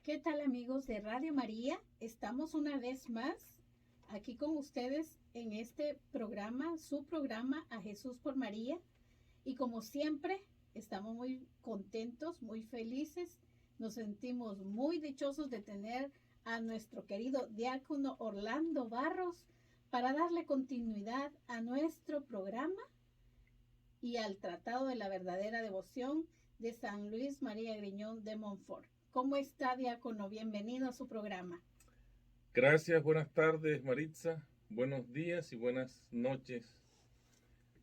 ¿Qué tal amigos de Radio María? Estamos una vez más aquí con ustedes en este programa, su programa A Jesús por María. Y como siempre, estamos muy contentos, muy felices. Nos sentimos muy dichosos de tener a nuestro querido diácono Orlando Barros para darle continuidad a nuestro programa y al Tratado de la Verdadera Devoción de San Luis María Griñón de Montfort. ¿Cómo está, diácono? Bienvenido a su programa. Gracias, buenas tardes, Maritza. Buenos días y buenas noches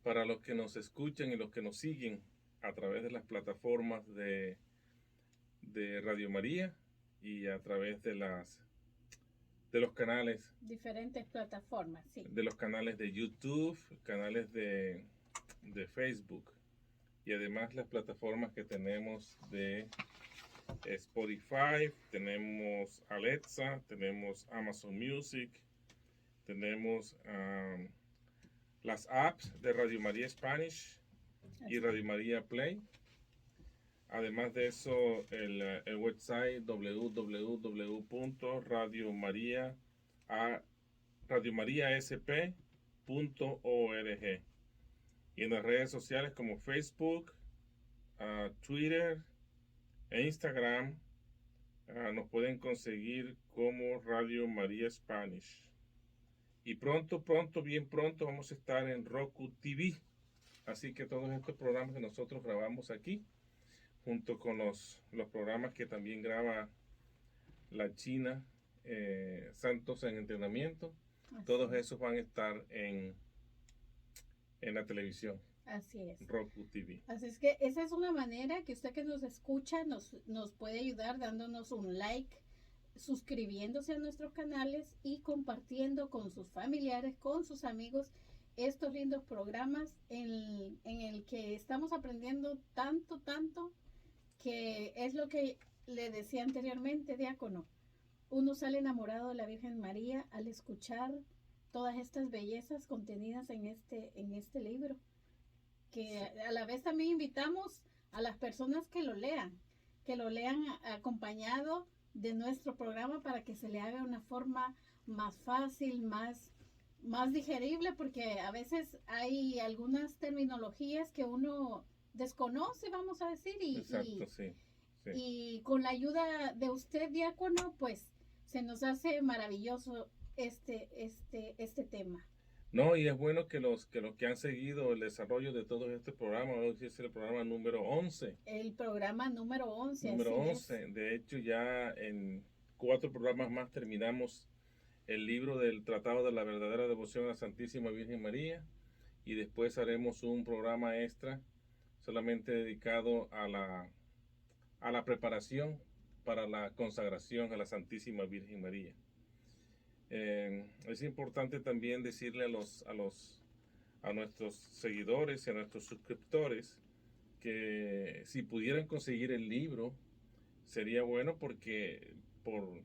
para los que nos escuchan y los que nos siguen a través de las plataformas de Radio María y a través de los canales, Diferentes plataformas, sí. de los canales de YouTube, canales de Facebook y además las plataformas que tenemos de Spotify, tenemos Alexa, tenemos Amazon Music, tenemos las apps de Radio María Spanish y Radio María Play. Además de eso, el website www.radiomariasp.org y en las redes sociales como Facebook, Twitter e Instagram nos pueden conseguir como Radio María Spanish. Y pronto, bien pronto vamos a estar en Roku TV. Así que todos estos programas que nosotros grabamos aquí, junto con los programas que también graba la China, Santos en Entrenamiento, todos esos van a estar en la televisión. Así es. Roku TV. Así es que esa es una manera que usted que nos escucha nos puede ayudar dándonos un like, suscribiéndose a nuestros canales y compartiendo con sus familiares, con sus amigos, estos lindos programas en el que estamos aprendiendo tanto, que es lo que le decía anteriormente, diácono. Uno sale enamorado de la Virgen María al escuchar todas estas bellezas contenidas en este libro, que a la vez también invitamos a las personas que lo lean acompañado de nuestro programa para que se le haga una forma más fácil, más digerible, porque a veces hay algunas terminologías que uno desconoce, vamos a decir, Exacto, sí. Y con la ayuda de usted, diácono, pues se nos hace maravilloso este tema. No, y es bueno que los que han seguido el desarrollo de todo este programa, hoy es el programa número 11. El programa número 11. Número así 11. es. De hecho, ya en 4 programas más terminamos el libro del Tratado de la Verdadera Devoción a la Santísima Virgen María y después haremos un programa extra solamente dedicado a la preparación para la consagración a la Santísima Virgen María. Es importante también decirle a nuestros seguidores y a nuestros suscriptores que si pudieran conseguir el libro sería bueno, porque por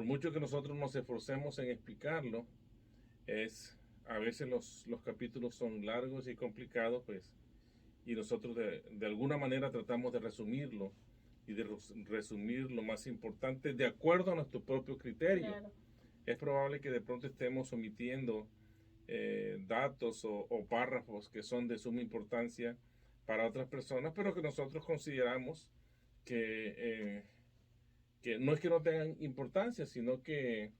mucho que nosotros nos esforcemos en explicarlo, a veces los capítulos son largos y complicados, pues, y nosotros de alguna manera tratamos de resumirlo y de resumir lo más importante de acuerdo a nuestro propio criterio. Claro. Es probable que de pronto estemos omitiendo datos o párrafos que son de suma importancia para otras personas, pero que nosotros consideramos que no es que no tengan importancia, sino que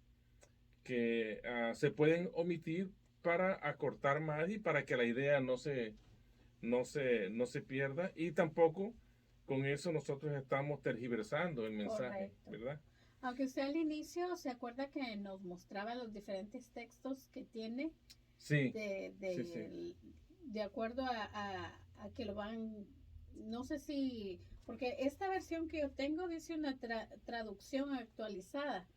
se pueden omitir para acortar más y para que la idea no se pierda, y tampoco con eso nosotros estamos tergiversando el mensaje. Correcto. ¿Verdad? Aunque usted al inicio se acuerda que nos mostraba los diferentes textos que tiene, Sí, sí. De acuerdo a que lo van, no sé si, porque esta versión que yo tengo dice una traducción actualizada.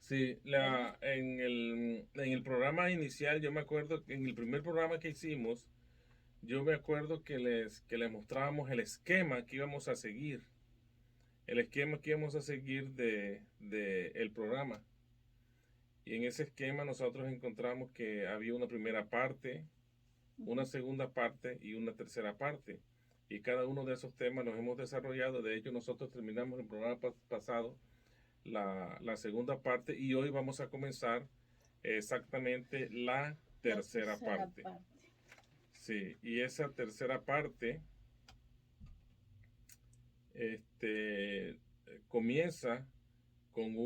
Sí, en el programa inicial, yo me acuerdo que en el primer programa que hicimos, yo me acuerdo que les mostrábamos el esquema que íbamos a seguir. El esquema que íbamos a seguir de el programa. Y en ese esquema nosotros encontramos que había una primera parte, una segunda parte y una tercera parte. y cada uno de esos temas los hemos desarrollado. De hecho, nosotros terminamos el programa pasado la segunda parte y hoy vamos a comenzar exactamente la tercera parte. Sí, y esa tercera parte comienza con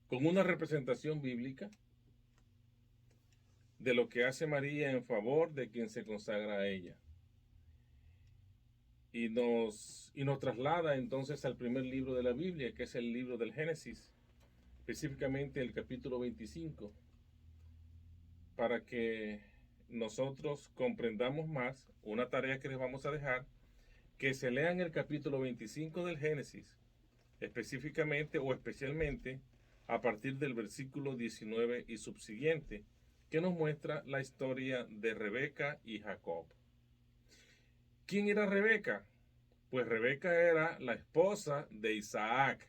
una representación bíblica de lo que hace María en favor de quien se consagra a ella. Y nos traslada entonces al primer libro de la Biblia, que es el libro del Génesis, específicamente el capítulo 25, para que nosotros comprendamos más. Una tarea que les vamos a dejar, que se lean el capítulo 25 del Génesis, específicamente o especialmente a partir del versículo 19 y subsiguiente, que nos muestra la historia de Rebeca y Jacob. ¿Quién era Rebeca? Pues Rebeca era la esposa de Isaac.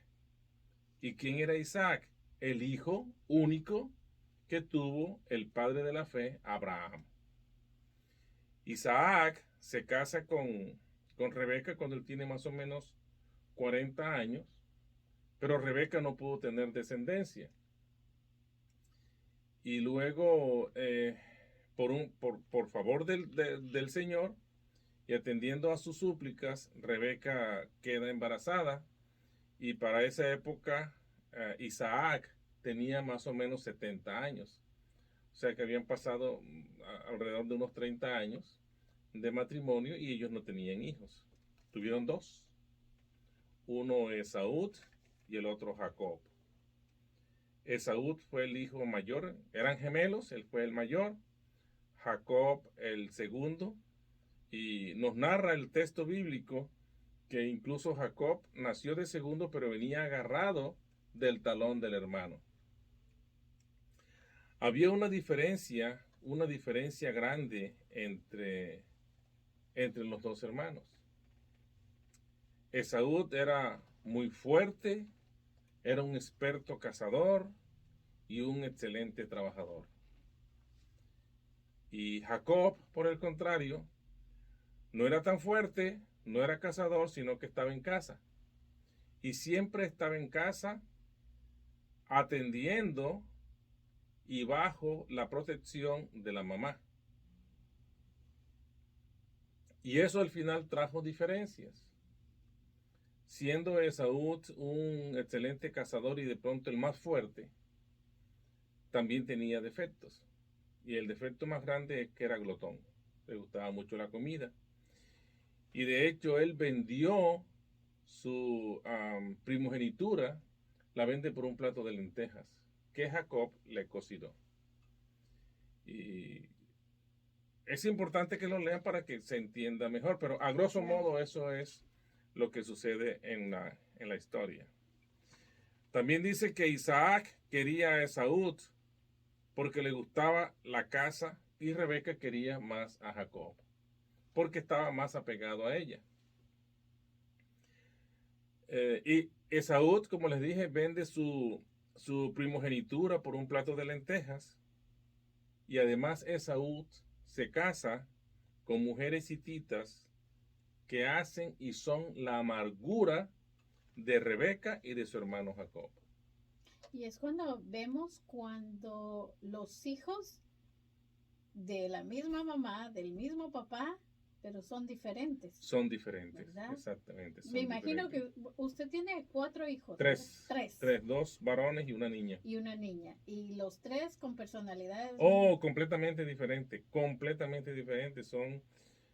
¿Y quién era Isaac? El hijo único que tuvo el padre de la fe, Abraham. Isaac se casa con Rebeca cuando él tiene más o menos 40 años, pero Rebeca no pudo tener descendencia. Y luego, por favor del Señor, y atendiendo a sus súplicas, Rebeca queda embarazada, y para esa época Isaac tenía más o menos 70 años. O sea que habían pasado alrededor de unos 30 años de matrimonio y ellos no tenían hijos. Tuvieron dos. Uno Esaú y el otro Jacob. Esaú fue el hijo mayor, eran gemelos, él fue el mayor, Jacob el segundo, y nos narra el texto bíblico que incluso Jacob nació de segundo, pero venía agarrado del talón del hermano. Había una diferencia grande entre los dos hermanos. Esaú era muy fuerte, era un experto cazador y un excelente trabajador. Y Jacob, por el contrario, no era tan fuerte, no era cazador, sino que estaba en casa. Y siempre estaba en casa atendiendo y bajo la protección de la mamá. Y eso al final trajo diferencias. Siendo Esaú un excelente cazador y de pronto el más fuerte, también tenía defectos. Y el defecto más grande es que era glotón. Le gustaba mucho la comida. Y de hecho él vendió su primogenitura, la vende por un plato de lentejas que Jacob le cocinó. Y es importante que lo lean para que se entienda mejor, pero a grosso modo eso es lo que sucede en la historia. También dice que Isaac quería a Esaú porque le gustaba la caza y Rebeca quería más a Jacob porque estaba más apegado a ella. Y Esaú, como les dije, vende su primogenitura por un plato de lentejas, y además Esaú se casa con mujeres hititas que hacen y son la amargura de Rebeca y de su hermano Jacob. Y es cuando los hijos de la misma mamá, del mismo papá, pero son diferentes. Son diferentes, ¿verdad? Exactamente. Me imagino que usted tiene 4 hijos. Tres, 2 varones y una niña. Y una niña. Y los 3 con personalidades. Completamente diferentes,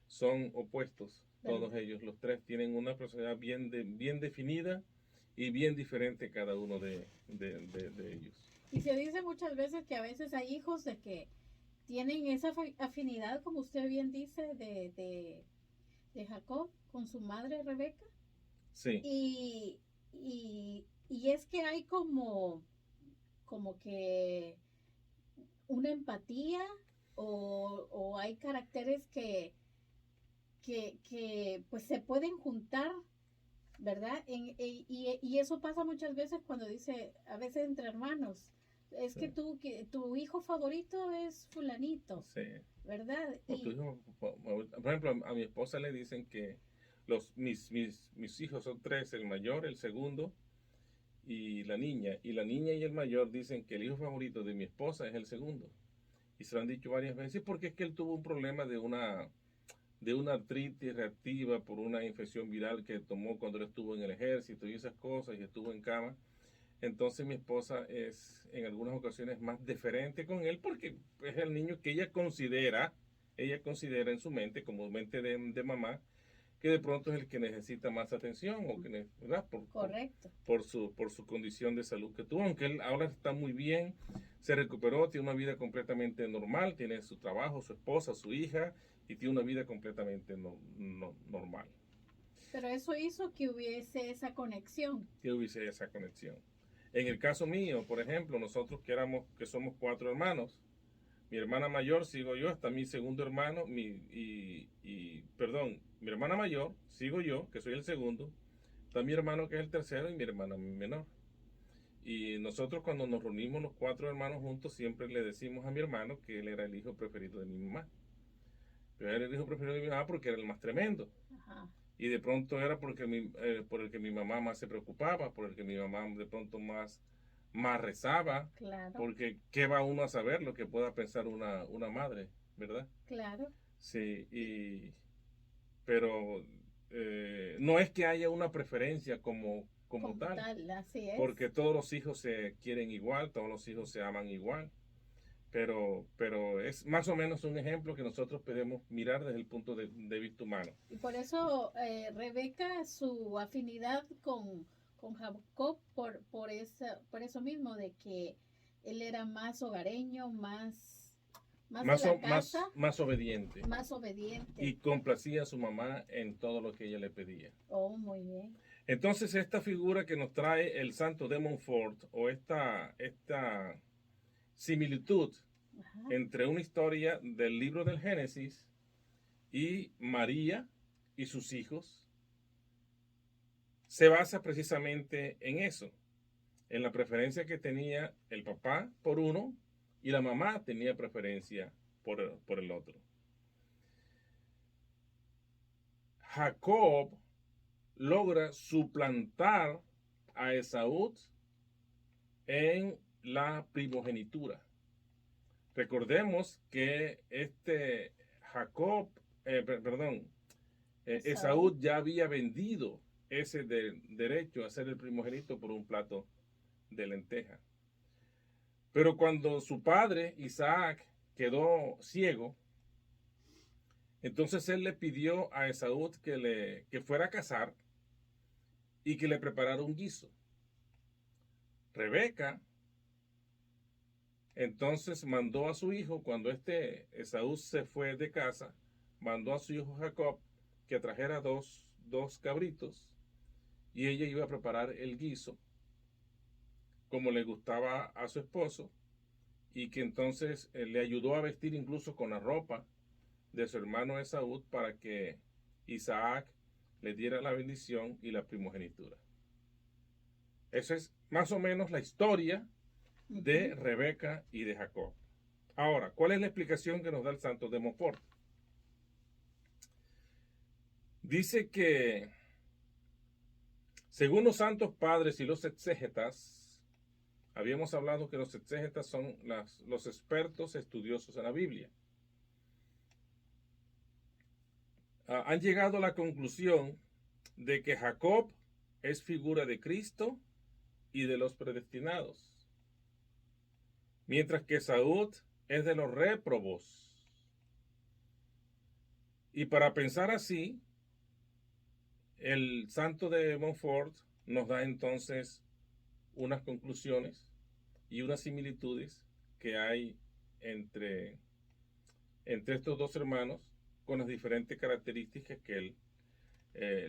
son opuestos. ¿verdad? Todos ellos, los 3 tienen una personalidad bien definida y bien diferente cada uno de ellos. Y se dice muchas veces que a veces hay hijos de que tienen esa afinidad, como usted bien dice, de Jacob con su madre Rebeca. Sí. Y es que hay como que una empatía o hay caracteres que pues se pueden juntar, ¿verdad? Y eso pasa muchas veces cuando dice, a veces entre hermanos, es sí. que tu hijo favorito es fulanito. Sí. ¿verdad? O tu hijo, por ejemplo, a mi esposa le dicen que mis hijos son tres, el mayor, el segundo y la niña. Y la niña y el mayor dicen que el hijo favorito de mi esposa es el segundo. Y se lo han dicho varias veces porque es que él tuvo un problema de una artritis reactiva por una infección viral que tomó cuando él estuvo en el ejército y esas cosas y estuvo en cama. Entonces mi esposa es en algunas ocasiones más deferente con él porque es el niño que ella considera en su mente, como mente de mamá, que de pronto es el que necesita más atención o que, ¿verdad? Correcto. Por su condición de salud que tuvo, aunque él ahora está muy bien, se recuperó, tiene una vida completamente normal, tiene su trabajo, su esposa, su hija y tiene una vida completamente normal. Pero eso hizo que hubiese esa conexión. Que hubiese esa conexión. En el caso mío, por ejemplo, nosotros que somos cuatro hermanos, mi hermana mayor sigo yo, está mi segundo hermano, mi hermana mayor, sigo yo, que soy el segundo, está mi hermano que es el tercero y mi hermana menor. Y nosotros cuando nos reunimos los cuatro hermanos juntos, siempre le decimos a mi hermano que él era el hijo preferido de mi mamá. Pero era el hijo preferido de mi mamá porque era el más tremendo. Ajá. Y de pronto era por el que mi mamá más se preocupaba, por el que mi mamá de pronto más rezaba, Claro. porque ¿qué va uno a saber lo que pueda pensar una madre, verdad? Claro. Sí, pero no es que haya una preferencia como tal, Así es. porque todos los hijos se quieren igual, todos los hijos se aman igual, pero es más o menos un ejemplo que nosotros podemos mirar desde el punto de vista humano. Y por eso Rebeca, su afinidad con Jacob, por eso mismo, de que él era más hogareño, más de la casa, más obediente. más obediente. Y complacía a su mamá en todo lo que ella le pedía. Oh, muy bien. Entonces esta figura que nos trae el santo de Montfort, o esta similitud Ajá. entre una historia del libro del Génesis y María y sus hijos, se basa precisamente en eso, en la preferencia que tenía el papá por uno y la mamá tenía preferencia por el otro. Jacob logra suplantar a Esaú en la primogenitura. Recordemos que Esaú ya había vendido ese derecho a ser el primogénito por un plato de lenteja. Pero cuando su padre, Isaac, quedó ciego, entonces él le pidió a Esaú que fuera a cazar y que le preparara un guiso. Rebeca entonces mandó a su hijo, cuando Esaú se fue de casa, mandó a su hijo Jacob que trajera dos cabritos y ella iba a preparar el guiso como le gustaba a su esposo y que entonces le ayudó a vestir incluso con la ropa de su hermano Esaú para que Isaac le diera la bendición y la primogenitura. Esa es más o menos la historia de Rebeca y de Jacob. Ahora, ¿cuál es la explicación que nos da el santo de Montfort? Dice que, según los santos padres y los exégetas, habíamos hablado que los exégetas son los expertos estudiosos en la Biblia. Han llegado a la conclusión de que Jacob es figura de Cristo y de los predestinados, mientras que Esaú es de los réprobos. Y para pensar así, el santo de Montfort nos da entonces unas conclusiones y unas similitudes que hay entre estos dos hermanos con las diferentes características que él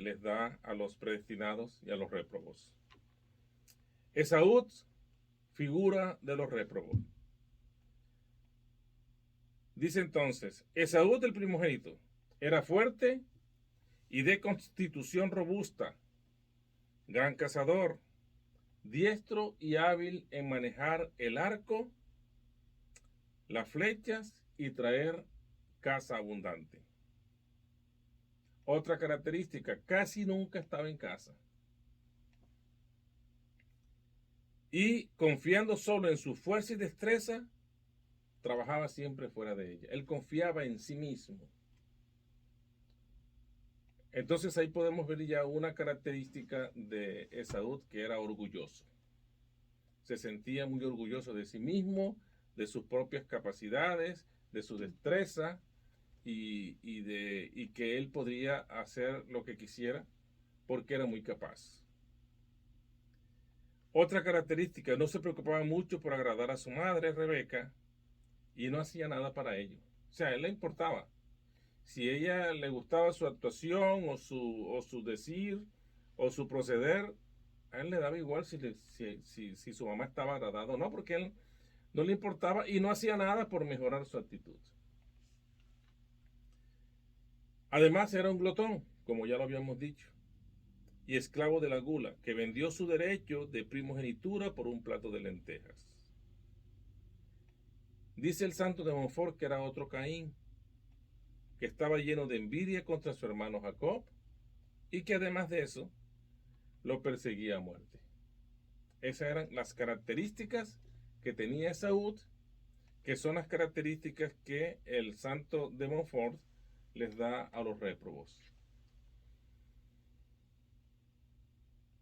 les da a los predestinados y a los réprobos. Esaú, figura de los réprobos. Dice entonces, Esaú el primogénito era fuerte y de constitución robusta, gran cazador, diestro y hábil en manejar el arco, las flechas y traer casa abundante. Otra característica, casi nunca estaba en casa. Y confiando solo en su fuerza y destreza, trabajaba siempre fuera de ella. Él confiaba en sí mismo. Entonces ahí podemos ver ya una característica de Esaú, que era orgulloso. Se sentía muy orgulloso de sí mismo, de sus propias capacidades, de su destreza y que él podría hacer lo que quisiera porque era muy capaz. Otra característica, no se preocupaba mucho por agradar a su madre, Rebeca, y no hacía nada para ello. O sea, a él le importaba. Si a ella le gustaba su actuación o su decir o su proceder, a él le daba igual si su mamá estaba agradada o no, porque a él no le importaba y no hacía nada por mejorar su actitud. Además era un glotón, como ya lo habíamos dicho, y esclavo de la gula, que vendió su derecho de primogenitura por un plato de lentejas. Dice el santo de Montfort que era otro Caín, que estaba lleno de envidia contra su hermano Jacob y que además de eso lo perseguía a muerte. Esas eran las características que tenía Esaú, que son las características que el santo de Montfort les da a los réprobos.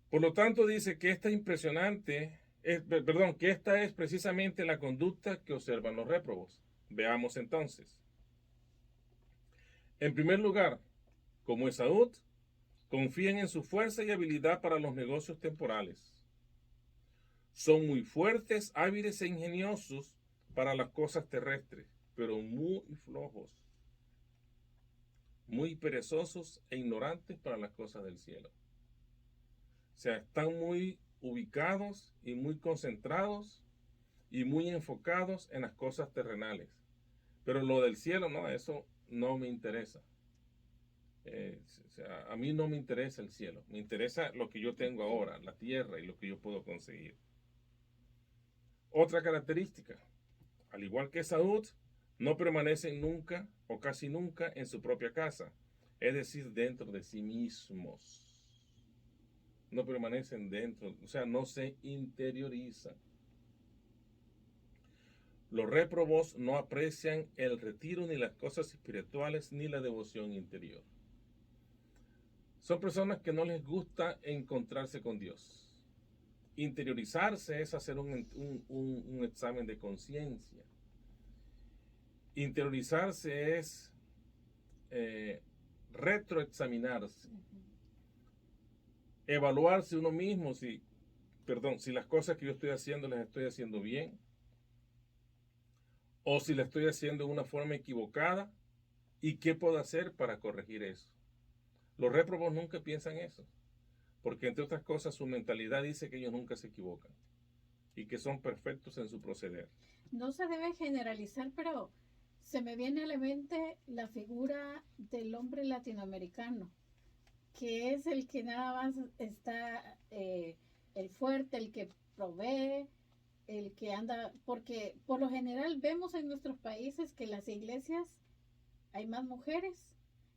Por lo tanto, dice que esta que esta es precisamente la conducta que observan los réprobos. Veamos entonces. En primer lugar, como Esaú, confían en su fuerza y habilidad para los negocios temporales. Son muy fuertes, hábiles e ingeniosos para las cosas terrestres, pero muy flojos, muy perezosos e ignorantes para las cosas del cielo. O sea, están muy ubicados y muy concentrados y muy enfocados en las cosas terrenales. Pero lo del cielo, no, eso no me interesa. O sea, a mí no me interesa el cielo, me interesa lo que yo tengo ahora, la tierra y lo que yo puedo conseguir. Otra característica, al igual que Esaú, no permanecen nunca o casi nunca en su propia casa, es decir, dentro de sí mismos. No permanecen dentro, o sea, no se interiorizan. Los réprobos no aprecian el retiro, ni las cosas espirituales, ni la devoción interior. Son personas que no les gusta encontrarse con Dios. Interiorizarse es hacer un examen de conciencia. Interiorizarse es retroexaminarse. Evaluarse uno mismo si las cosas que yo estoy haciendo las estoy haciendo bien o si las estoy haciendo de una forma equivocada y qué puedo hacer para corregir eso. Los réprobos nunca piensan eso, porque entre otras cosas su mentalidad dice que ellos nunca se equivocan y que son perfectos en su proceder. No se debe generalizar, pero se me viene a la mente la figura del hombre latinoamericano, que es el que nada más está el fuerte, el que provee, el que anda, porque por lo general vemos en nuestros países que las iglesias hay más mujeres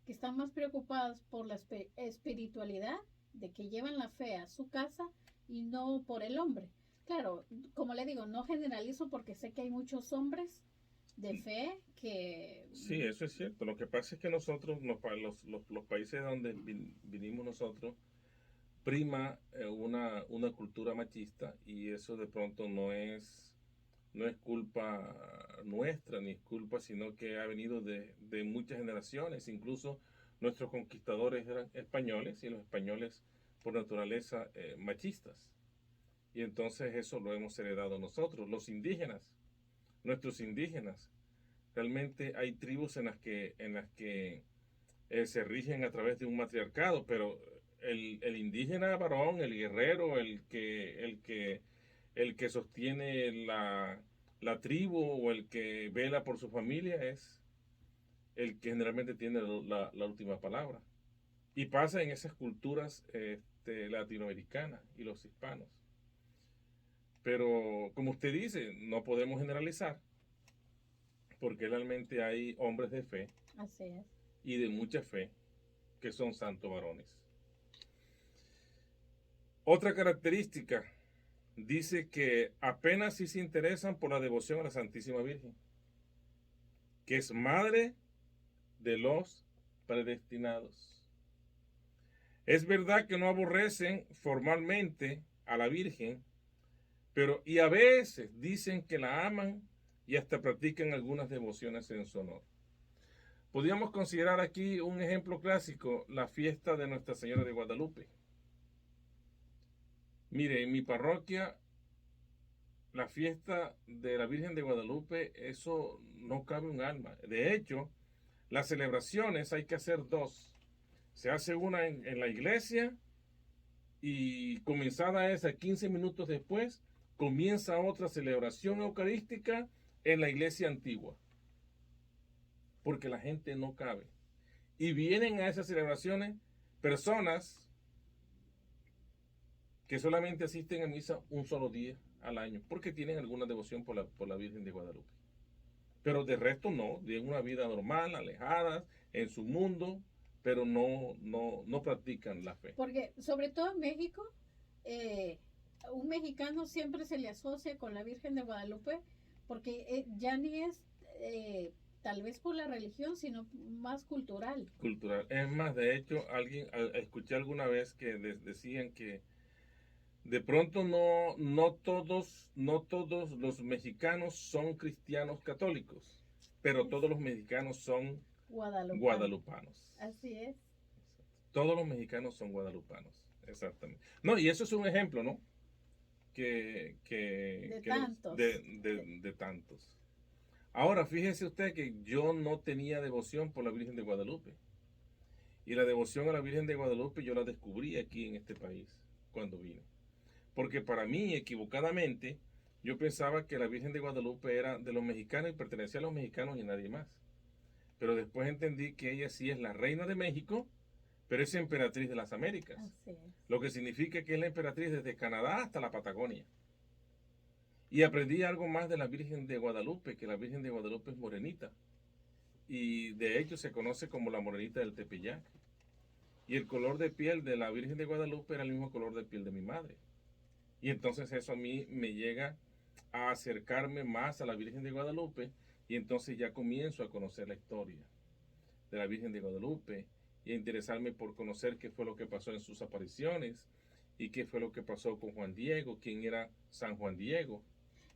que están más preocupadas por la espiritualidad, de que llevan la fe a su casa y no por el hombre. Claro, como le digo, no generalizo porque sé que hay muchos hombres de fe que... Sí, eso es cierto. Lo que pasa es que nosotros, los países donde vinimos nosotros, prima una cultura machista y eso de pronto no es culpa nuestra ni es culpa, sino que ha venido de muchas generaciones. Incluso nuestros conquistadores eran españoles y los españoles por naturaleza machistas. Y entonces eso lo hemos heredado nosotros, los indígenas, nuestros indígenas. Realmente hay tribus en las que se rigen a través de un matriarcado, pero el indígena varón, el guerrero, el que sostiene la tribu o el que vela por su familia es el que generalmente tiene la última palabra. Y pasa en esas culturas latinoamericanas y los hispanos. Pero como usted dice, no podemos generalizar, porque realmente hay hombres de fe Así es. y de mucha fe que son santos varones. Otra característica dice que apenas si se interesan por la devoción a la Santísima Virgen, que es madre de los predestinados. Es verdad que no aborrecen formalmente a la Virgen, pero y a veces dicen que la aman y hasta practican algunas devociones en su honor. Podríamos considerar aquí un ejemplo clásico, la fiesta de Nuestra Señora de Guadalupe. Mire, en mi parroquia, la fiesta de la Virgen de Guadalupe, eso no cabe un alma. De hecho, las celebraciones hay que hacer dos. Se hace una en la iglesia y comenzada esa 15 minutos después, comienza otra celebración eucarística en la iglesia antigua. Porque la gente no cabe. Y vienen a esas celebraciones personas que solamente asisten a misa un solo día al año, porque tienen alguna devoción por la Virgen de Guadalupe. Pero de resto no, viven una vida normal, alejadas, en su mundo, pero no practican la fe. Porque sobre todo en México, un mexicano siempre se le asocia con la Virgen de Guadalupe, porque ya ni es tal vez por la religión, sino más cultural. Cultural. Es más, de hecho, escuché alguna vez que decían que de pronto no todos los mexicanos son cristianos católicos, pero todos los mexicanos son guadalupanos. Así es. Todos los mexicanos son guadalupanos, exactamente. No, y eso es un ejemplo, ¿no? De tantos. De tantos. Ahora, fíjese usted que yo no tenía devoción por la Virgen de Guadalupe. Y la devoción a la Virgen de Guadalupe yo la descubrí aquí en este país, cuando vine. Porque para mí, equivocadamente, yo pensaba que la Virgen de Guadalupe era de los mexicanos y pertenecía a los mexicanos y nadie más. Pero después entendí que ella sí es la reina de México, pero es emperatriz de las Américas. Así es. Lo que significa que es la emperatriz desde Canadá hasta la Patagonia. Y aprendí algo más de la Virgen de Guadalupe, que la Virgen de Guadalupe es morenita. Y de hecho se conoce como la morenita del Tepeyac. Y el color de piel de la Virgen de Guadalupe era el mismo color de piel de mi madre. Y entonces eso a mí me llega a acercarme más a la Virgen de Guadalupe y entonces ya comienzo a conocer la historia de la Virgen de Guadalupe y a interesarme por conocer qué fue lo que pasó en sus apariciones y qué fue lo que pasó con Juan Diego, quién era San Juan Diego.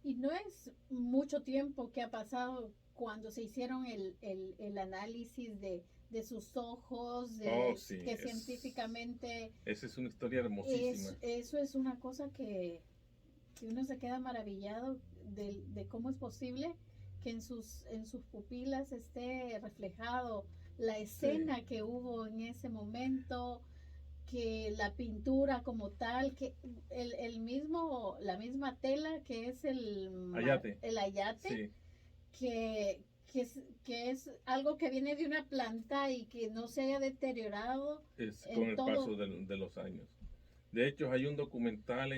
Y no es mucho tiempo que ha pasado cuando se hicieron el análisis de sus ojos, Sí, que científicamente... Esa es una historia hermosísima. Eso es una cosa que uno se queda maravillado de cómo es posible que en sus pupilas esté reflejado la escena que hubo en ese momento, que la pintura como tal, que la misma tela que es el ayate, sí. que es algo que viene de una planta y que no se haya deteriorado con el paso de los años. De hecho, hay un documental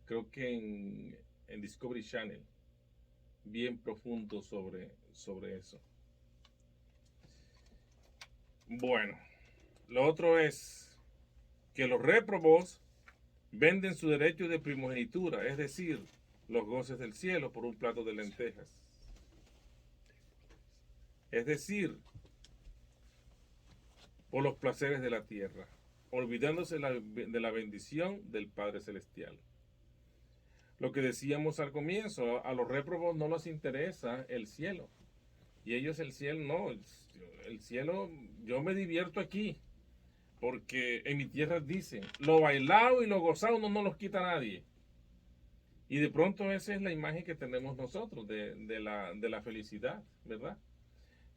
creo que en Discovery Channel, bien profundo sobre eso. Bueno, lo otro es que los réprobos venden su derecho de primogenitura, es decir, los goces del cielo por un plato de lentejas. Es decir, por los placeres de la tierra, olvidándose de la bendición del Padre Celestial. Lo que decíamos al comienzo, a los réprobos no les interesa el cielo. Y ellos el cielo no, el cielo, yo me divierto aquí. Porque en mi tierra dicen, lo bailado y lo gozado no los quita nadie. Y de pronto esa es la imagen que tenemos nosotros de la felicidad, ¿verdad?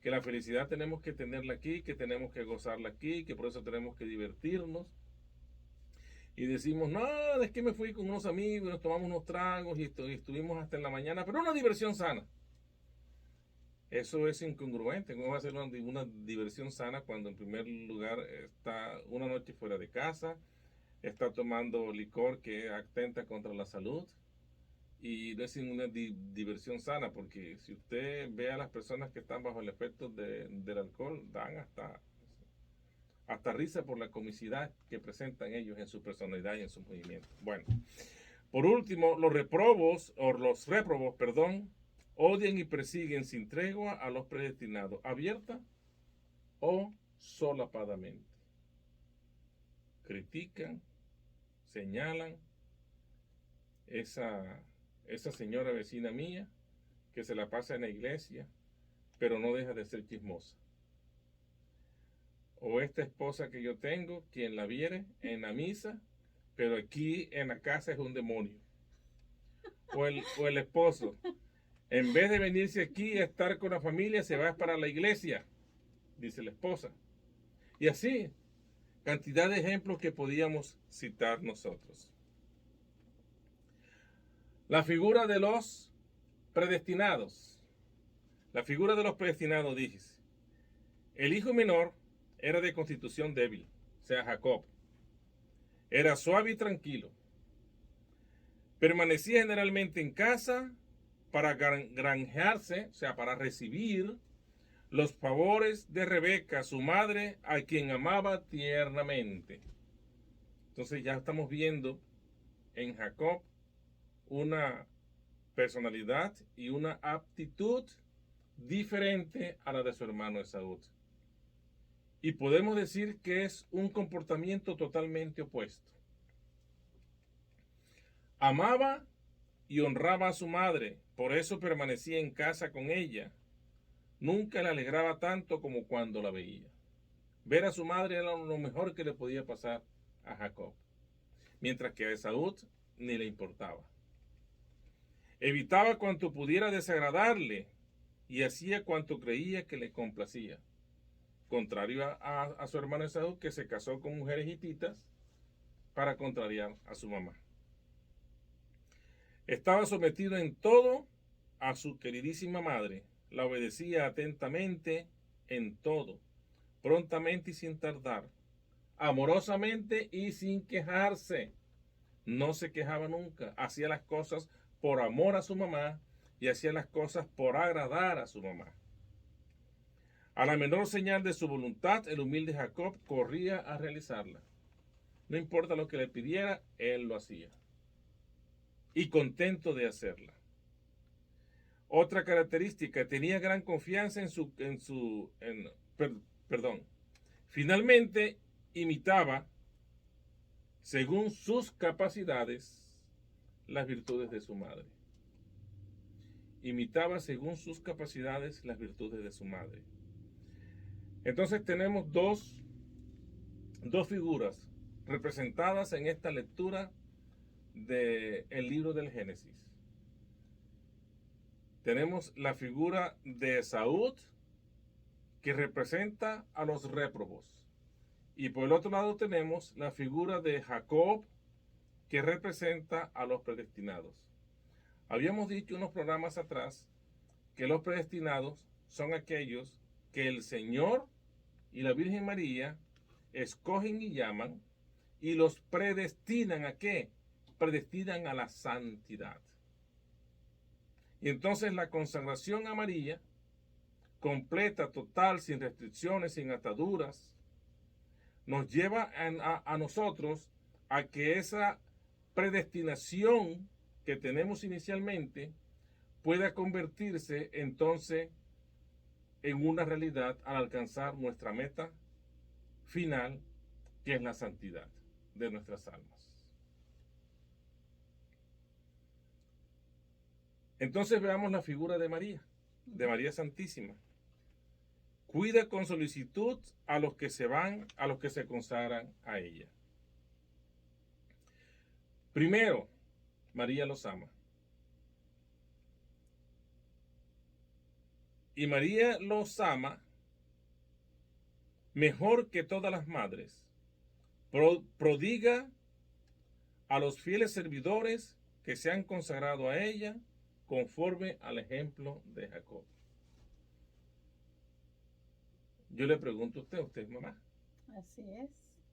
Que la felicidad tenemos que tenerla aquí, que tenemos que gozarla aquí, que por eso tenemos que divertirnos. Y decimos, no, es que me fui con unos amigos, nos tomamos unos tragos y estuvimos hasta en la mañana, pero una diversión sana. Eso es incongruente. ¿Cómo va a ser una diversión sana cuando en primer lugar está una noche fuera de casa, está tomando licor que atenta contra la salud y no es una diversión sana, porque si usted ve a las personas que están bajo el efecto del alcohol, dan hasta risa por la comicidad que presentan ellos en su personalidad y en sus movimientos. Bueno, por último, los réprobos, perdón, odian y persiguen sin tregua a los predestinados, abierta o solapadamente. Critican, señalan esa señora vecina mía que se la pasa en la iglesia, pero no deja de ser chismosa. O esta esposa que yo tengo, quien la viere en la misa, pero aquí en la casa es un demonio. O el esposo, en vez de venirse aquí a estar con la familia, se va para la iglesia, dice la esposa. Y así, cantidad de ejemplos que podíamos citar nosotros. La figura de los predestinados. La figura de los predestinados, dije. El hijo menor era de constitución débil, o sea, Jacob. Era suave y tranquilo. Permanecía generalmente en casa para granjearse, o sea, para recibir los favores de Rebeca, su madre, a quien amaba tiernamente. Entonces ya estamos viendo en Jacob una personalidad y una aptitud diferente a la de su hermano Esaú. Y podemos decir que es un comportamiento totalmente opuesto. Amaba y honraba a su madre, por eso permanecía en casa con ella. Nunca le alegraba tanto como cuando la veía. Ver a su madre era lo mejor que le podía pasar a Jacob, mientras que a Esaú ni le importaba. Evitaba cuanto pudiera desagradarle y hacía cuanto creía que le complacía. Contrario a su hermano Esaú, que se casó con mujeres hititas para contrariar a su mamá. Estaba sometido en todo a su queridísima madre. La obedecía atentamente en todo, prontamente y sin tardar, amorosamente y sin quejarse. No se quejaba nunca. Hacía las cosas por amor a su mamá y hacía las cosas por agradar a su mamá. A la menor señal de su voluntad, el humilde Jacob corría a realizarla. No importa lo que le pidiera, él lo hacía. Y contento de hacerla. Otra característica, tenía gran confianza Finalmente, imitaba, según sus capacidades, las virtudes de su madre. Imitaba, según sus capacidades, las virtudes de su madre. Entonces tenemos dos figuras representadas en esta lectura del libro del Génesis. Tenemos la figura de Esaú, que representa a los réprobos. Y por el otro lado tenemos la figura de Jacob, que representa a los predestinados. Habíamos dicho unos programas atrás que los predestinados son aquellos que el Señor y la Virgen María escogen y llaman y los predestinan. ¿A qué? Predestinan a la santidad. Y entonces la consagración a María, completa, total, sin restricciones, sin ataduras, nos lleva a nosotros a que esa predestinación que tenemos inicialmente pueda convertirse entonces en una realidad al alcanzar nuestra meta final, que es la santidad de nuestras almas. Entonces veamos la figura de María Santísima. Cuida con solicitud a los que se van, a los que se consagran a ella. Primero, María los ama. Y María los ama mejor que todas las madres. Prodiga a los fieles servidores que se han consagrado a ella conforme al ejemplo de Jacob. Yo le pregunto a usted es mamá. Así es.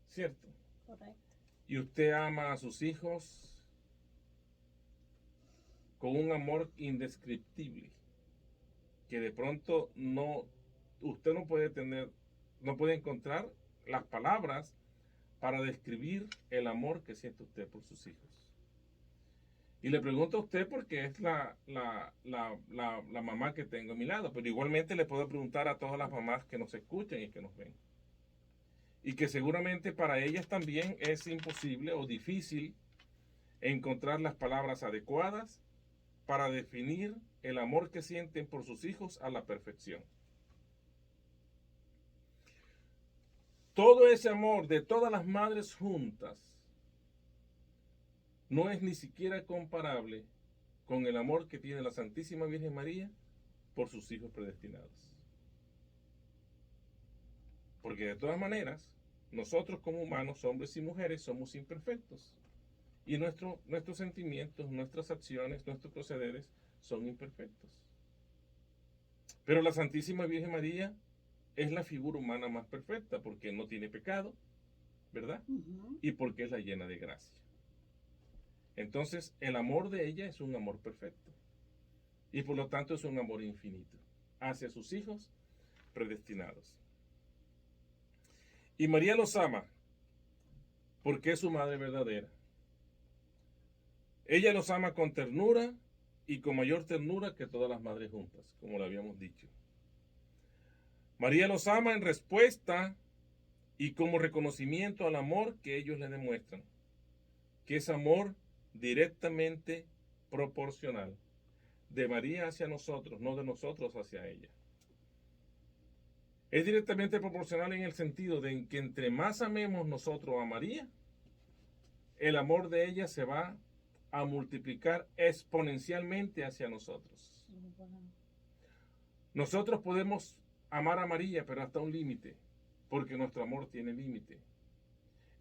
¿Cierto? Correcto. ¿Y usted ama a sus hijos con un amor indescriptible, que de pronto usted no puede encontrar las palabras para describir el amor que siente usted por sus hijos. Y le pregunto a usted porque es la mamá que tengo a mi lado, pero igualmente le puedo preguntar a todas las mamás que nos escuchan y que nos ven. Y que seguramente para ellas también es imposible o difícil encontrar las palabras adecuadas para definir el amor que sienten por sus hijos a la perfección. Todo ese amor de todas las madres juntas no es ni siquiera comparable con el amor que tiene la Santísima Virgen María por sus hijos predestinados. Porque de todas maneras, nosotros como humanos, hombres y mujeres, somos imperfectos. Y nuestros sentimientos, nuestras acciones, nuestros procederes son imperfectos. Pero la Santísima Virgen María es la figura humana más perfecta porque no tiene pecado, ¿verdad? Y porque es la llena de gracia. Entonces, el amor de ella es un amor perfecto. Y por lo tanto es un amor infinito hacia sus hijos predestinados. Y María los ama porque es su madre verdadera. Ella los ama con ternura y con mayor ternura que todas las madres juntas, como lo habíamos dicho. María los ama en respuesta y como reconocimiento al amor que ellos le demuestran, que es amor directamente proporcional, de María hacia nosotros, no de nosotros hacia ella. Es directamente proporcional en el sentido de que entre más amemos nosotros a María, el amor de ella se va a multiplicar exponencialmente hacia nosotros. Nosotros podemos amar a María, pero hasta un límite, porque nuestro amor tiene límite.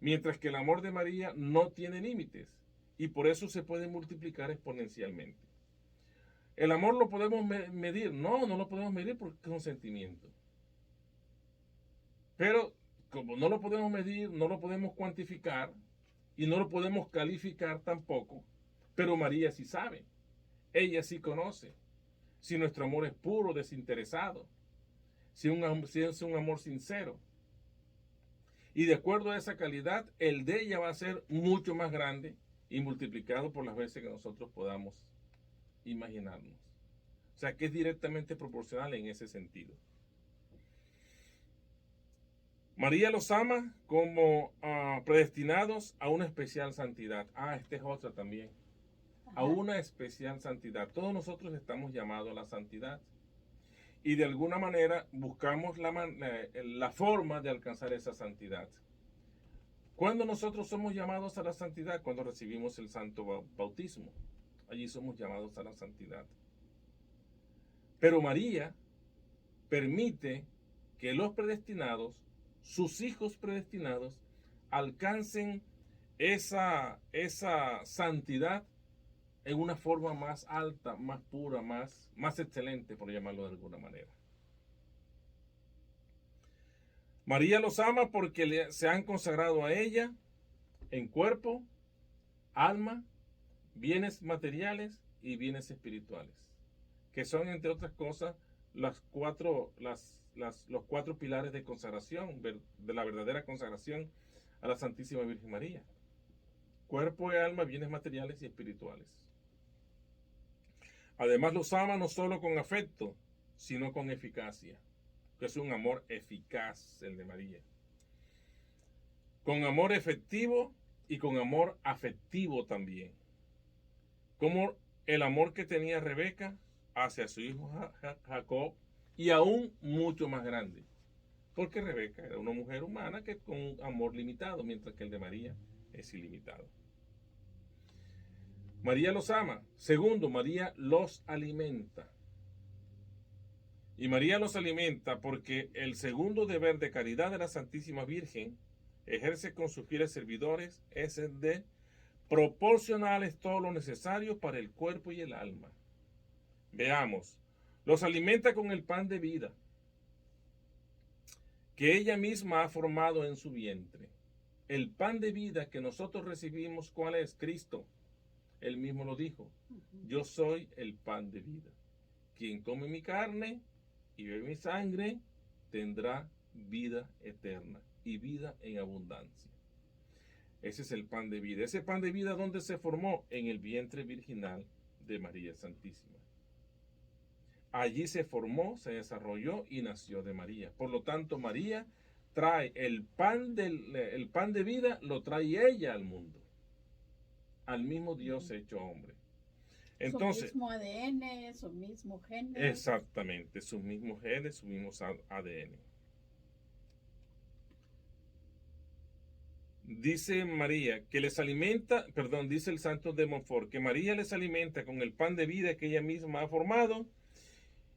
Mientras que el amor de María no tiene límites, y por eso se puede multiplicar exponencialmente. ¿El amor lo podemos medir? No lo podemos medir porque es un sentimiento. Pero como no lo podemos medir, no lo podemos cuantificar, y no lo podemos calificar tampoco, pero María sí sabe, ella sí conoce, si nuestro amor es puro, desinteresado, si es un amor sincero. Y de acuerdo a esa calidad, el de ella va a ser mucho más grande y multiplicado por las veces que nosotros podamos imaginarnos. O sea que es directamente proporcional en ese sentido. María los ama como predestinados a una especial santidad. Esta es otra también. A una especial santidad. Todos nosotros estamos llamados a la santidad. Y de alguna manera buscamos la forma de alcanzar esa santidad. Cuando nosotros somos llamados a la santidad, cuando recibimos el santo bautismo, allí somos llamados a la santidad. Pero María permite que los predestinados, sus hijos predestinados, alcancen esa santidad en una forma más alta, más pura, más excelente, por llamarlo de alguna manera. María los ama porque se han consagrado a ella en cuerpo, alma, bienes materiales y bienes espirituales, que son, entre otras cosas, los cuatro pilares de consagración, de la verdadera consagración a la Santísima Virgen María. Cuerpo, alma, bienes materiales y espirituales. Además los ama no solo con afecto, sino con eficacia, que es un amor eficaz el de María. Con amor efectivo y con amor afectivo también. Como el amor que tenía Rebeca hacia su hijo Jacob, y aún mucho más grande. Porque Rebeca era una mujer humana que con un amor limitado, mientras que el de María es ilimitado. María los ama. Segundo, María los alimenta. Y María los alimenta porque el segundo deber de caridad de la Santísima Virgen ejerce con sus fieles servidores es el de proporcionarles todo lo necesario para el cuerpo y el alma. Veamos, los alimenta con el pan de vida que ella misma ha formado en su vientre. El pan de vida que nosotros recibimos, ¿cuál es? Cristo. Él mismo lo dijo. Ujú. Yo soy el pan de vida. Quien come mi carne y bebe mi sangre tendrá vida eterna y vida en abundancia. Ese es el pan de vida. Ese pan de vida, ¿dónde se formó? En el vientre virginal de María Santísima. Allí se formó, se desarrolló y nació de María. Por lo tanto, María trae el pan de vida, lo trae ella al mundo, al mismo Dios hecho hombre. Entonces, su mismo ADN, su mismo genes. exactamente, sus mismos genes, sus mismos ADN. Dice María que les alimenta, perdón, dice el santo de Montfort, que María les alimenta con el pan de vida que ella misma ha formado.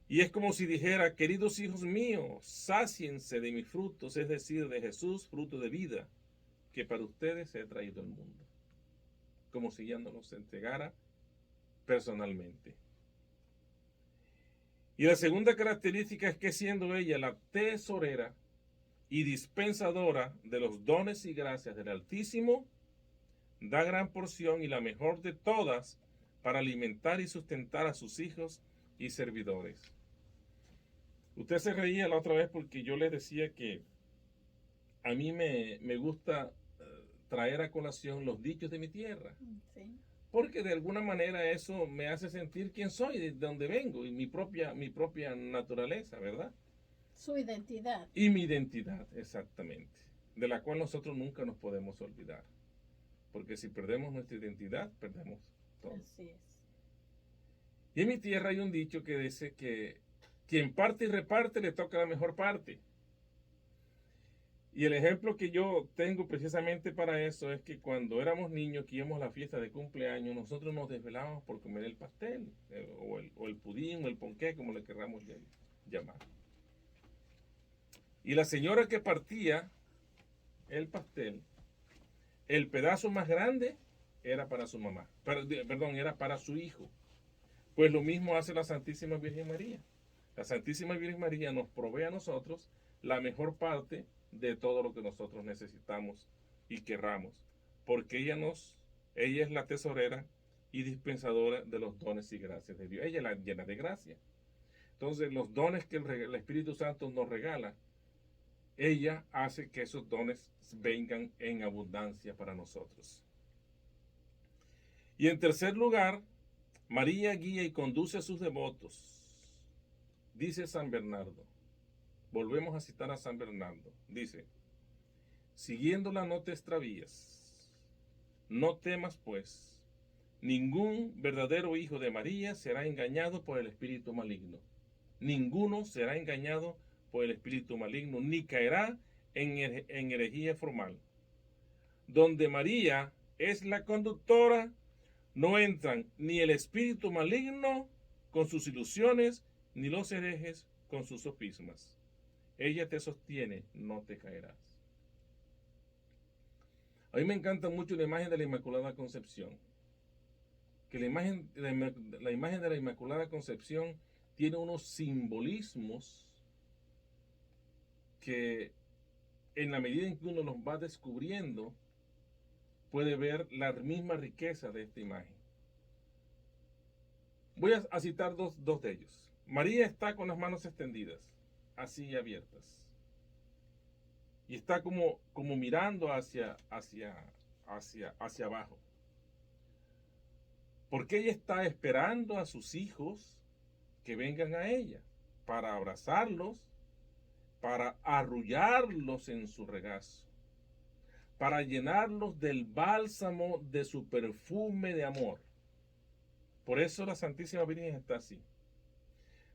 Y es como si dijera, queridos hijos míos, sáciense de mis frutos, es decir, de Jesús, fruto de vida, que para ustedes he traído al mundo. Como si ella nos los entregara personalmente. Y la segunda característica es que siendo ella la tesorera y dispensadora de los dones y gracias del Altísimo, da gran porción y la mejor de todas para alimentar y sustentar a sus hijos y servidores. Usted se reía la otra vez porque yo les decía que a mí me gusta traer a colación los dichos de mi tierra. Sí. Porque de alguna manera eso me hace sentir quién soy, de dónde vengo y mi propia naturaleza, ¿verdad? Su identidad. Y mi identidad, exactamente, de la cual nosotros nunca nos podemos olvidar. Porque si perdemos nuestra identidad, perdemos todo. Así es. Y en mi tierra hay un dicho que dice que quien parte y reparte le toca la mejor parte. Y el ejemplo que yo tengo precisamente para eso es que cuando éramos niños que íbamos a la fiesta de cumpleaños, nosotros nos desvelábamos por comer el pastel, o el pudín, o el ponqué, como le queramos llamar. Y la señora que partía el pastel, el pedazo más grande era para su mamá, perdón, era para su hijo. Pues lo mismo hace la Santísima Virgen María. La Santísima Virgen María nos provee a nosotros la mejor parte de todo lo que nosotros necesitamos y querramos, porque ella es la tesorera y dispensadora de los dones y gracias de Dios. Ella es la llena de gracia. Entonces, los dones que el Espíritu Santo nos regala, ella hace que esos dones vengan en abundancia para nosotros. Y en tercer lugar, María guía y conduce a sus devotos. Dice San Bernardo. Volvemos a citar a San Bernardo. Dice, siguiéndola no te extravías. No temas pues. Ningún verdadero hijo de María será engañado por el espíritu maligno. Ninguno será engañado por el espíritu maligno, ni caerá en herejía formal. Donde María es la conductora, no entran ni el espíritu maligno con sus ilusiones, ni los herejes con sus sofismas. Ella te sostiene, no te caerás. A mí me encanta mucho la imagen de la Inmaculada Concepción. Que la imagen de la Inmaculada Concepción tiene unos simbolismos que en la medida en que uno los va descubriendo, puede ver la misma riqueza de esta imagen. Voy a citar dos de ellos. María está con las manos extendidas, así abiertas. Y está como mirando hacia abajo. Porque ella está esperando a sus hijos que vengan a ella para abrazarlos, para arrullarlos en su regazo, para llenarlos del bálsamo de su perfume de amor. Por eso la Santísima Virgen está así.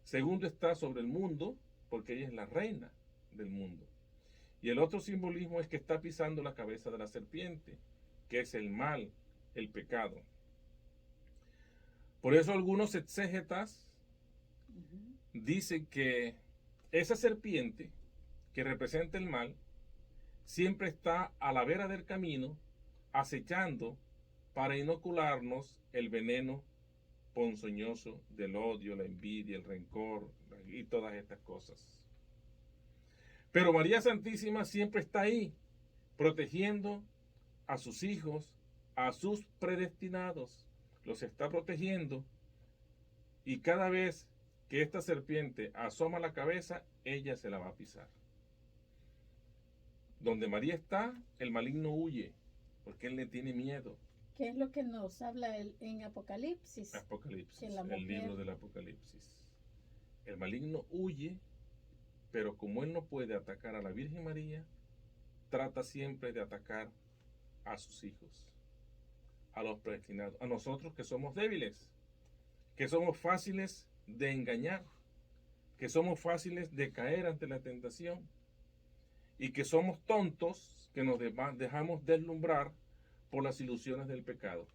Segundo, está sobre el mundo, porque ella es la reina del mundo. Y el otro simbolismo es que está pisando la cabeza de la serpiente, que es el mal, el pecado. Por eso algunos exégetas dicen que esa serpiente que representa el mal siempre está a la vera del camino acechando para inocularnos el veneno ponzoñoso del odio, la envidia, el rencor y todas estas cosas. Pero María Santísima siempre está ahí, protegiendo a sus hijos, a sus predestinados, los está protegiendo, y cada vez que esta serpiente asoma la cabeza, ella se la va a pisar. Donde María está, el maligno huye, porque él le tiene miedo. ¿Qué es lo que nos habla en Apocalipsis? Apocalipsis, la el libro del Apocalipsis. El maligno huye, pero como él no puede atacar a la Virgen María, trata siempre de atacar a sus hijos, a los predestinados, a nosotros que somos débiles, que somos fáciles de engañar, que somos fáciles de caer ante la tentación, y que somos tontos, que nos dejamos deslumbrar por las ilusiones del pecado.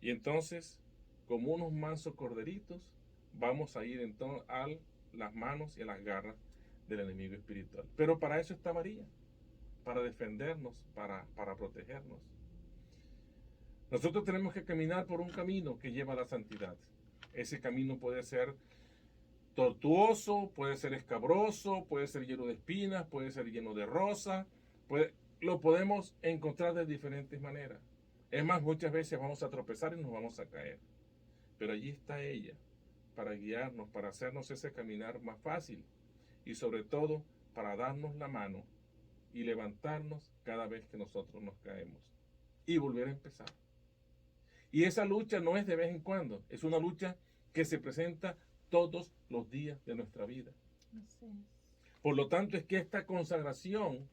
Y entonces, como unos mansos corderitos, vamos a ir entonces a las manos y a las garras del enemigo espiritual. Pero para eso está María, para defendernos, para protegernos. Nosotros tenemos que caminar por un camino que lleva a la santidad. Ese camino puede ser tortuoso, puede ser escabroso, puede ser lleno de espinas, puede ser lleno de rosas, lo podemos encontrar de diferentes maneras. Es más, muchas veces vamos a tropezar y nos vamos a caer. Pero allí está ella, para guiarnos, para hacernos ese caminar más fácil y sobre todo para darnos la mano y levantarnos cada vez que nosotros nos caemos y volver a empezar. Y esa lucha no es de vez en cuando, es una lucha que se presenta todos los días de nuestra vida. Por lo tanto, es que esta consagración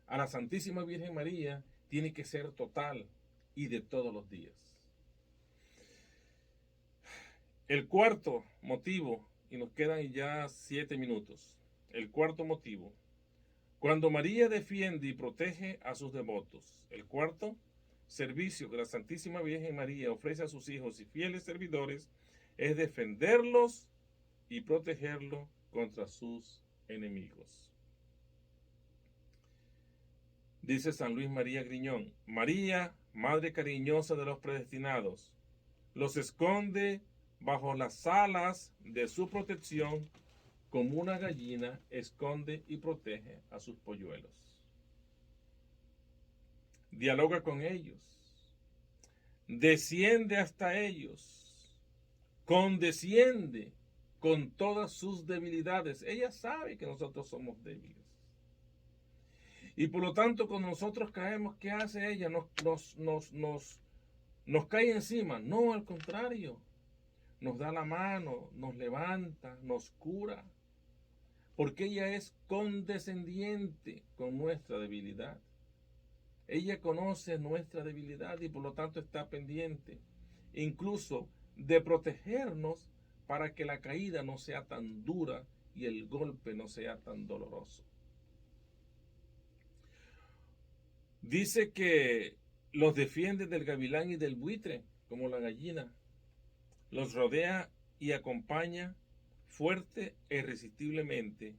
a la Santísima Virgen María tiene que ser total y de todos los días. El cuarto motivo, y nos quedan ya 7 minutos. El cuarto motivo, cuando María defiende y protege a sus devotos. El cuarto servicio que la Santísima Virgen María ofrece a sus hijos y fieles servidores es defenderlos y protegerlos contra sus enemigos. Dice San Luis María Griñón: María, Madre cariñosa de los predestinados, los esconde bajo las alas de su protección, como una gallina esconde y protege a sus polluelos. Dialoga con ellos, desciende hasta ellos, condesciende con todas sus debilidades. Ella sabe que nosotros somos débiles. Y por lo tanto, cuando nosotros caemos, ¿qué hace ella? Nos cae encima. No, al contrario. Nos da la mano, nos levanta, nos cura. Porque ella es condescendiente con nuestra debilidad. Ella conoce nuestra debilidad y por lo tanto está pendiente, incluso de protegernos para que la caída no sea tan dura y el golpe no sea tan doloroso. Dice que los defiende del gavilán y del buitre, como la gallina. Los rodea y acompaña fuerte e irresistiblemente,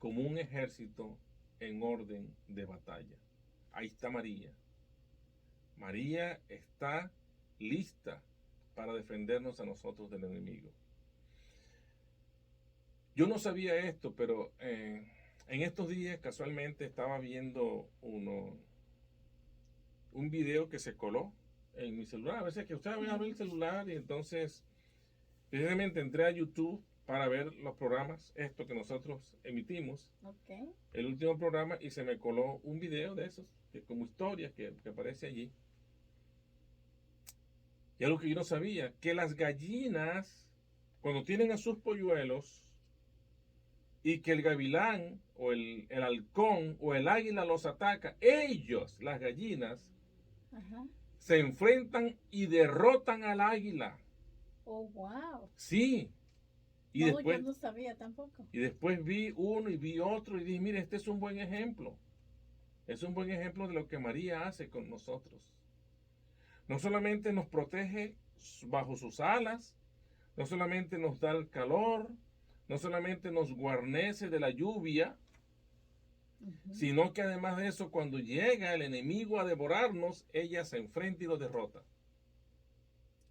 como un ejército en orden de batalla. Ahí está María. María está lista para defendernos a nosotros del enemigo. Yo no sabía esto, pero en estos días casualmente estaba viendo un video que se coló en mi celular. A veces que usted va a abrir el celular y entonces precisamente entré a YouTube para ver los programas, esto que nosotros emitimos, el último programa, y se me coló un video de esos, que como historia que aparece allí. Y algo que yo no sabía, que las gallinas, cuando tienen a sus polluelos, y que el gavilán, o el halcón, o el águila los ataca, ellos, las gallinas, se enfrentan y derrotan al águila. Oh, wow. Sí. Y no, después, yo no sabía tampoco. Y después vi uno y vi otro y dije, mire, este es un buen ejemplo. Es un buen ejemplo de lo que María hace con nosotros. No solamente nos protege bajo sus alas, no solamente nos da el calor, no solamente nos guarnece de la lluvia, sino que además de eso, cuando llega el enemigo a devorarnos, ella se enfrenta y lo derrota.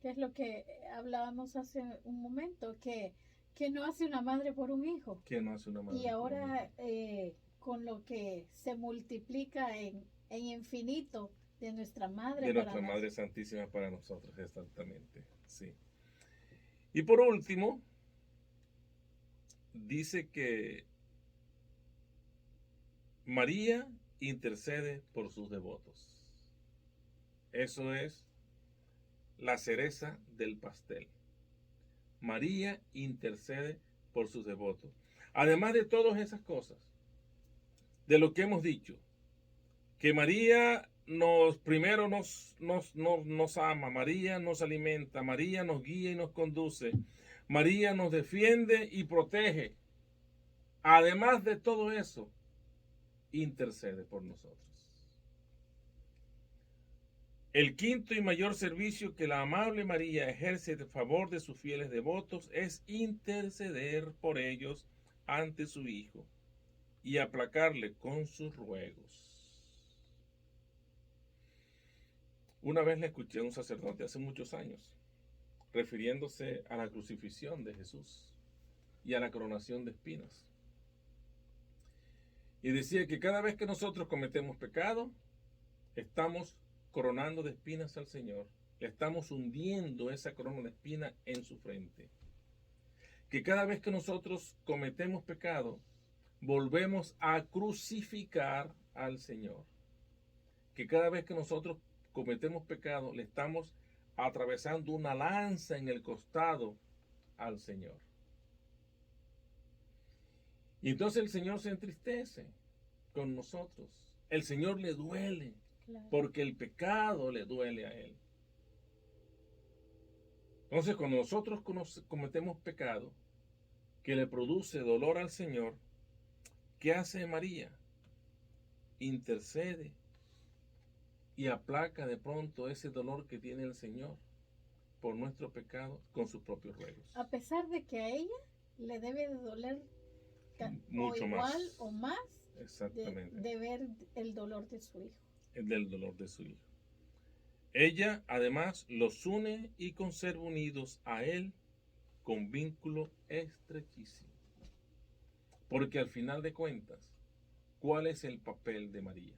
¿Qué es lo que hablábamos hace un momento? Que no hace una madre por un hijo. Que no hace una madre y ahora con lo que se multiplica en infinito de nuestra Madre. De para nuestra nos- Madre Santísima para nosotros, exactamente. Sí. Y por último, dice que María intercede por sus devotos. Eso es la cereza del pastel. María intercede por sus devotos. Además de todas esas cosas, de lo que hemos dicho, que María primero nos ama, María nos alimenta, María nos guía y nos conduce, María nos defiende y protege. Además de todo eso, intercede por nosotros. El quinto y mayor servicio que la amable María ejerce en favor de sus fieles devotos es interceder por ellos ante su Hijo y aplacarle con sus ruegos. Una vez le escuché a un sacerdote hace muchos años, refiriéndose a la crucifixión de Jesús y a la coronación de espinas. Y decía que cada vez que nosotros cometemos pecado, estamos coronando de espinas al Señor. Le estamos hundiendo esa corona de espinas en su frente. Que cada vez que nosotros cometemos pecado, volvemos a crucificar al Señor. Que cada vez que nosotros cometemos pecado, le estamos atravesando una lanza en el costado al Señor. Y entonces el Señor se entristece con nosotros. El Señor le duele, Claro. porque el pecado le duele a Él. Entonces, cuando nosotros cometemos pecado que le produce dolor al Señor, ¿qué hace María? Intercede y aplaca de pronto ese dolor que tiene el Señor por nuestro pecado con sus propios ruegos. A pesar de que a ella le debe de doler Mucho o igual más. o más Exactamente. de ver el dolor de su hijo. El del dolor de su Hijo. Ella además los une y conserva unidos a Él con vínculo estrechísimo. Porque al final de cuentas, ¿cuál es el papel de María?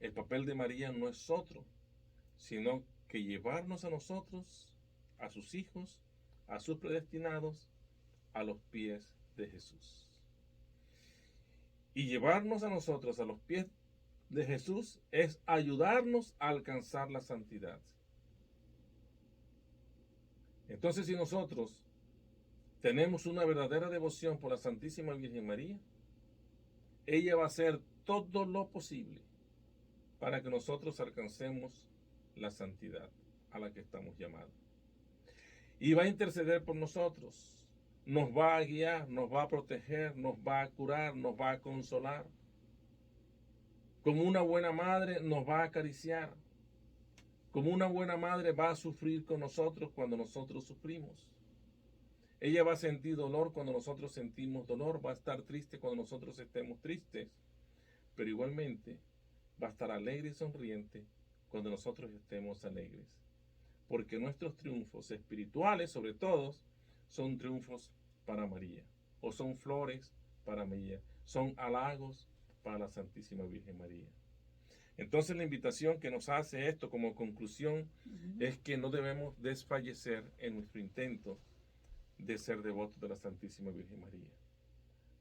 El papel de María no es otro, sino que llevarnos a nosotros, a sus hijos, a sus predestinados, a los pies de Jesús. Y llevarnos a nosotros a los pies de Jesús es ayudarnos a alcanzar la santidad. Entonces, si nosotros tenemos una verdadera devoción por la Santísima Virgen María, ella va a hacer todo lo posible para que nosotros alcancemos la santidad a la que estamos llamados. Y va a interceder por nosotros, nos va a guiar, nos va a proteger, nos va a curar, nos va a consolar. Como una buena madre nos va a acariciar. Como una buena madre va a sufrir con nosotros cuando nosotros sufrimos. Ella va a sentir dolor cuando nosotros sentimos dolor, va a estar triste cuando nosotros estemos tristes, pero igualmente va a estar alegre y sonriente cuando nosotros estemos alegres. Porque nuestros triunfos espirituales, sobre todo, son triunfos para María, o son flores para María, son halagos para la Santísima Virgen María. Entonces la invitación que nos hace esto como conclusión es que no debemos desfallecer en nuestro intento de ser devotos de la Santísima Virgen María,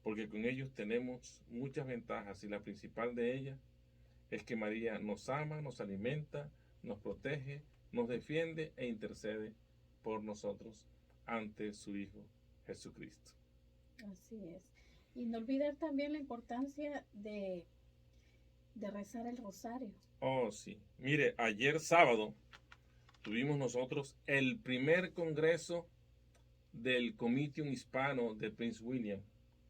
porque con ellos tenemos muchas ventajas y la principal de ellas es que María nos ama, nos alimenta, nos protege, nos defiende e intercede por nosotros ante su Hijo Jesucristo. Así es. Y no olvidar también la importancia de rezar el rosario. Oh, sí. Mire, ayer sábado tuvimos nosotros el primer congreso del Comitium Hispano de Prince William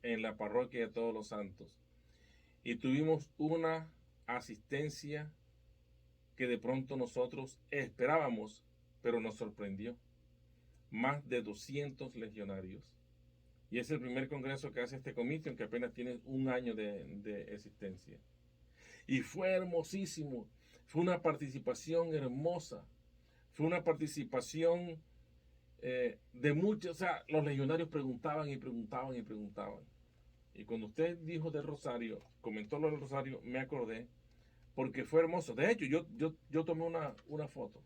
en la parroquia de Todos los Santos. Y tuvimos una asistencia que de pronto nosotros esperábamos, pero nos sorprendió. Más de 200 legionarios. Y es el primer congreso que hace este Comitium, que apenas tiene un año de existencia. Y fue hermosísimo. Fue una participación hermosa. Fue una participación de muchos. O sea, los legionarios preguntaban y preguntaban y preguntaban. Y cuando usted dijo del rosario, comentó lo del rosario, me acordé porque fue hermoso. De hecho, yo tomé una foto.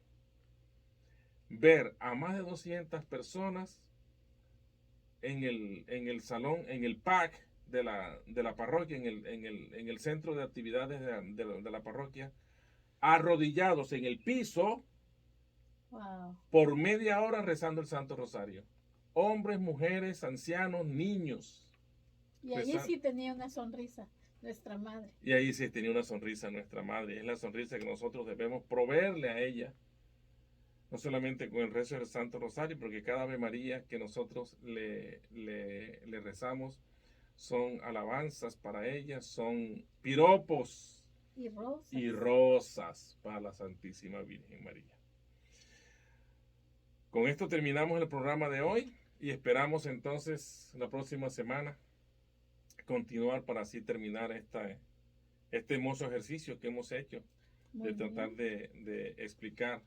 Ver a más de 200 personas en el salón, en el PAC de la parroquia, en el centro de actividades de la parroquia, arrodillados en el piso, Wow. por media hora rezando el Santo Rosario. Hombres, mujeres, ancianos, niños. Y allí sí tenía una sonrisa nuestra madre. Y ahí sí tenía una sonrisa nuestra madre. Es la sonrisa que nosotros debemos proveerle a ella. No solamente con el rezo del Santo Rosario, porque cada Ave María que nosotros le rezamos son alabanzas para ella, son piropos y rosas para la Santísima Virgen María. Con esto terminamos el programa de hoy y esperamos entonces la próxima semana continuar para así terminar este hermoso ejercicio que hemos hecho de tratar de explicar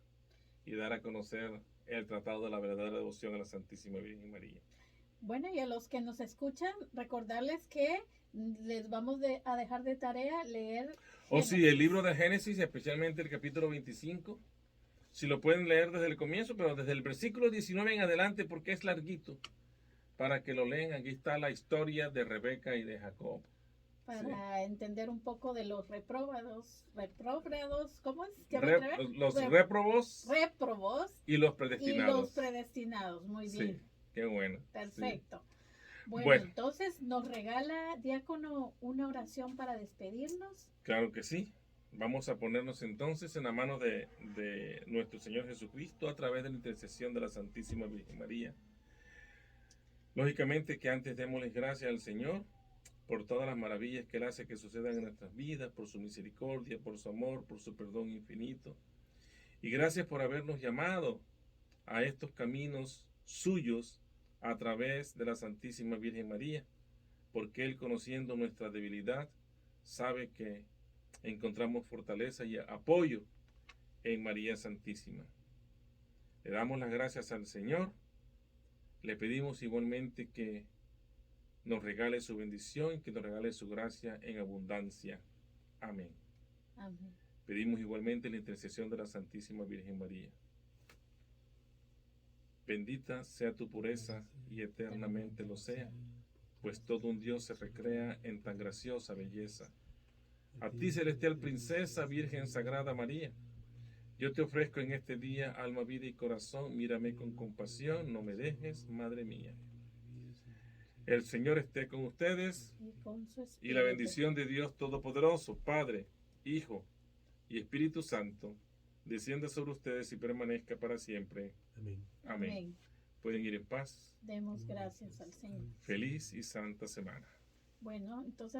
y dar a conocer el tratado de la verdadera devoción a la Santísima Virgen María. Bueno, y a los que nos escuchan, recordarles que les vamos a dejar de tarea leer sí, el libro de Génesis, especialmente el capítulo 25. Si lo pueden leer desde el comienzo, pero desde el versículo 19 en adelante, porque es larguito, para que lo lean. Aquí está la historia de Rebeca y de Jacob. Para entender un poco de los retrógrados, ¿cómo es? Los réprobos y los predestinados. Y los predestinados, muy bien. Sí, qué bueno. Perfecto. Sí. Bueno, entonces, ¿nos regala, diácono, una oración para despedirnos? Claro que sí. Vamos a ponernos entonces en la mano de nuestro Señor Jesucristo a través de la intercesión de la Santísima Virgen María. Lógicamente que antes démosles gracias al Señor por todas las maravillas que Él hace que sucedan en nuestras vidas, por su misericordia, por su amor, por su perdón infinito. Y gracias por habernos llamado a estos caminos suyos a través de la Santísima Virgen María, porque Él, conociendo nuestra debilidad, sabe que encontramos fortaleza y apoyo en María Santísima. Le damos las gracias al Señor. Le pedimos igualmente que nos regale su bendición, que nos regale su gracia en abundancia. Amén. Amén. Pedimos igualmente la intercesión de la Santísima Virgen María. Bendita sea tu pureza y eternamente lo sea, pues todo un Dios se recrea en tan graciosa belleza. A ti, celestial princesa, Virgen Sagrada María, yo te ofrezco en este día alma, vida y corazón. Mírame con compasión, no me dejes, Madre mía. El Señor esté con ustedes y la bendición de Dios Todopoderoso, Padre, Hijo y Espíritu Santo, descienda sobre ustedes y permanezca para siempre. Amén. Amén. Pueden ir en paz. Demos gracias al Señor. Feliz y santa semana. Bueno, entonces